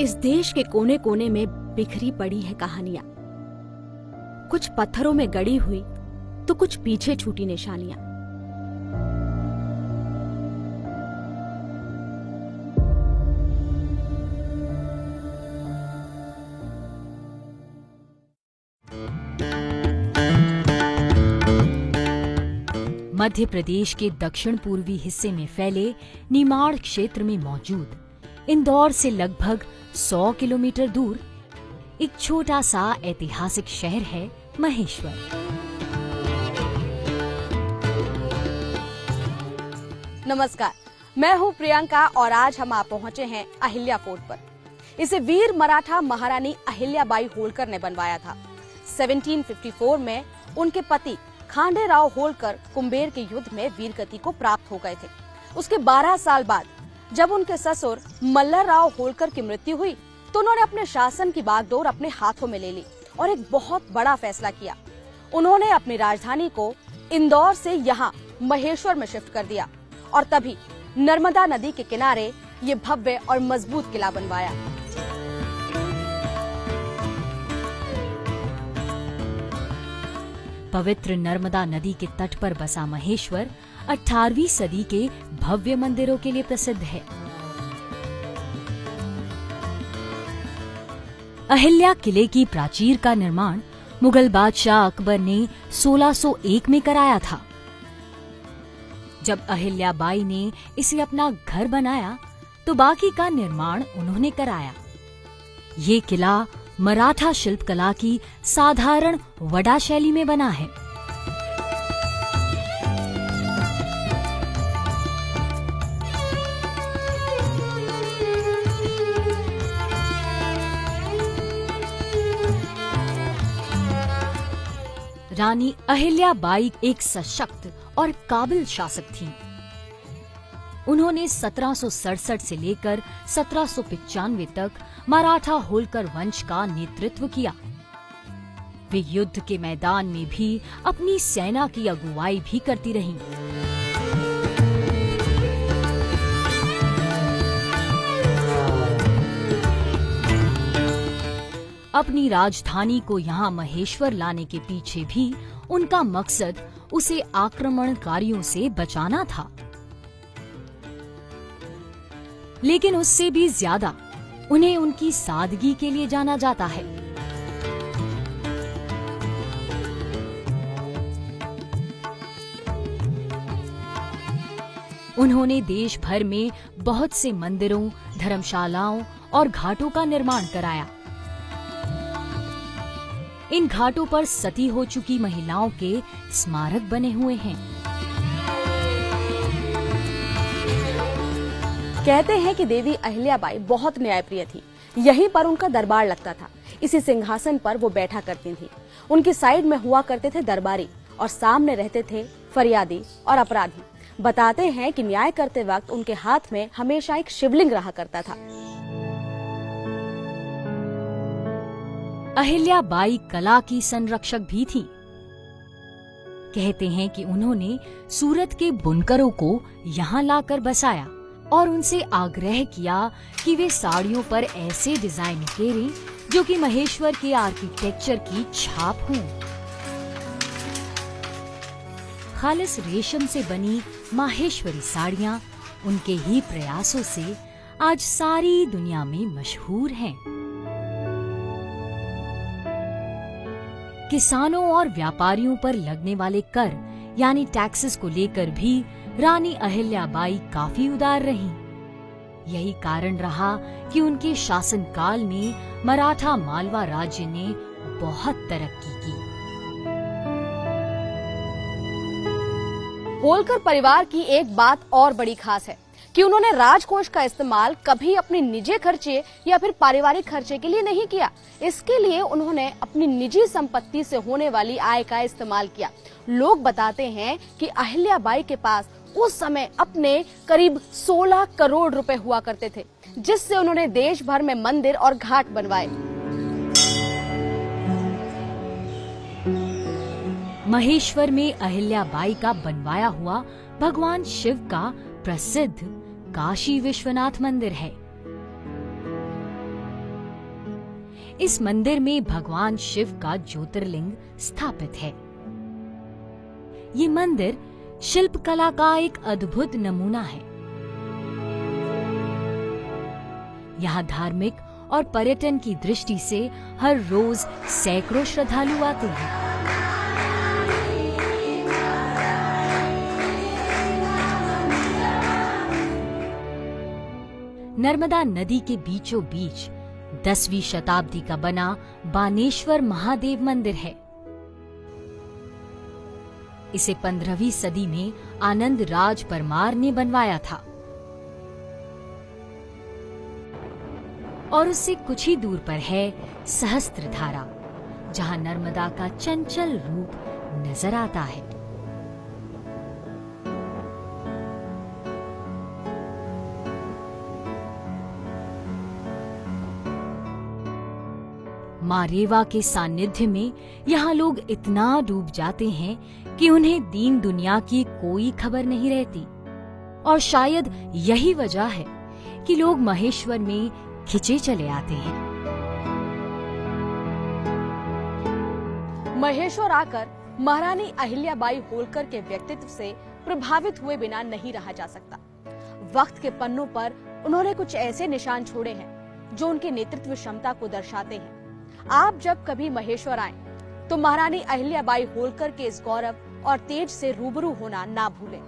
इस देश के कोने कोने में बिखरी पड़ी है कहानियां, कुछ पत्थरों में गड़ी हुई तो कुछ पीछे छूटी निशानियां। मध्य प्रदेश के दक्षिण पूर्वी हिस्से में फैले निमाड़ क्षेत्र में मौजूद इंदौर से लगभग 100 किलोमीटर दूर एक छोटा सा ऐतिहासिक शहर है महेश्वर। नमस्कार, मैं हूं प्रियंका और आज हम आप पहुंचे हैं अहिल्या फोर्ट पर। इसे वीर मराठा महारानी अहिल्याबाई होलकर ने बनवाया था। 1754 में उनके पति खांडेराव होलकर कुंभेर के युद्ध में वीरगति को प्राप्त हो गए थे। उसके 12 साल बाद जब उनके ससुर मल्लरराव होलकर की मृत्यु हुई तो उन्होंने अपने शासन की बागडोर अपने हाथों में ले ली और एक बहुत बड़ा फैसला किया। उन्होंने अपनी राजधानी को इंदौर से यहाँ महेश्वर में शिफ्ट कर दिया और तभी नर्मदा नदी के किनारे ये भव्य और मजबूत किला बनवाया। पवित्र नर्मदा नदी के तट पर बसा महेश्वर 18वीं सदी के भव्य मंदिरों के लिए प्रसिद्ध है। अहिल्या किले की प्राचीर का निर्माण मुगल बादशाह अकबर ने 1601 में कराया था। जब अहिल्याबाई ने इसे अपना घर बनाया तो बाकी का निर्माण उन्होंने कराया। ये किला मराठा शिल्पकला की साधारण वडा शैली में बना है। रानी अहिल्याबाई एक सशक्त और काबिल शासक थीं। उन्होंने 1767 से लेकर 1795 तक मराठा होलकर वंश का नेतृत्व किया। वे युद्ध के मैदान में भी अपनी सेना की अगुवाई भी करती रहीं। अपनी राजधानी को यहाँ महेश्वर लाने के पीछे भी उनका मकसद उसे आक्रमणकारियों से बचाना था, लेकिन उससे भी ज्यादा उन्हें उनकी सादगी के लिए जाना जाता है। उन्होंने देश भर में बहुत से मंदिरों, धर्मशालाओं और घाटों का निर्माण कराया। इन घाटों पर सती हो चुकी महिलाओं के स्मारक बने हुए हैं। कहते हैं कि देवी अहिल्याबाई बहुत न्यायप्रिय थी। यहीं पर उनका दरबार लगता था। इसी सिंहासन पर वो बैठा करती थी। उनकी साइड में हुआ करते थे दरबारी और सामने रहते थे फरियादी और अपराधी। बताते हैं कि न्याय करते वक्त उनके हाथ में हमेशा एक शिवलिंग रहा करता था। अहिल्याबाई कला की संरक्षक भी थीं। कहते हैं कि उन्होंने सूरत के बुनकरों को यहाँ लाकर बसाया और उनसे आग्रह किया कि वे साड़ियों पर ऐसे डिजाइन उकेरें जो कि महेश्वर के आर्किटेक्चर की छाप हों। खालिस रेशम से बनी माहेश्वरी साड़ियां उनके ही प्रयासों से आज सारी दुनिया में मशहूर हैं। किसानों और व्यापारियों पर लगने वाले कर यानी टैक्सेस को लेकर भी रानी अहिल्याबाई काफी उदार रहीं। यही कारण रहा कि उनके शासनकाल में मराठा मालवा राज्य ने बहुत तरक्की की। होलकर परिवार की एक बात और बड़ी खास है कि उन्होंने राजकोष का इस्तेमाल कभी अपने निजी खर्चे या फिर पारिवारिक खर्चे के लिए नहीं किया। इसके लिए उन्होंने अपनी निजी संपत्ति से होने वाली आय का इस्तेमाल किया। लोग बताते हैं कि अहिल्याबाई के पास उस समय अपने करीब 16 करोड़ रुपए हुआ करते थे, जिससे उन्होंने देश भर में मंदिर और घाट बनवाए। महेश्वर में अहिल्याबाई का बनवाया हुआ भगवान शिव का प्रसिद्ध काशी विश्वनाथ मंदिर है। इस मंदिर में भगवान शिव का ज्योतिर्लिंग स्थापित है। ये मंदिर शिल्पकला का एक अद्भुत नमूना है। यहाँ धार्मिक और पर्यटन की दृष्टि से हर रोज सैकड़ों श्रद्धालु आते हैं। नर्मदा नदी के बीचों बीच 10वीं शताब्दी का बना बानेश्वर महादेव मंदिर है। इसे 15वीं सदी में आनंद राज परमार ने बनवाया था और उससे कुछ ही दूर पर है सहस्त्रधारा, जहां नर्मदा का चंचल रूप नजर आता है। माँ रेवा के सानिध्य में यहाँ लोग इतना डूब जाते हैं कि उन्हें दीन दुनिया की कोई खबर नहीं रहती। और शायद यही वजह है कि लोग महेश्वर में खिंचे चले आते हैं। महेश्वर आकर महारानी अहिल्याबाई होलकर के व्यक्तित्व से प्रभावित हुए बिना नहीं रहा जा सकता। वक्त के पन्नों पर उन्होंने कुछ ऐसे निशान छोड़े हैं जो उनकी नेतृत्व क्षमता को दर्शाते हैं। आप जब कभी महेश्वर आएं, तो महारानी अहिल्याबाई होलकर के इस गौरव और तेज से रूबरू होना ना भूलें।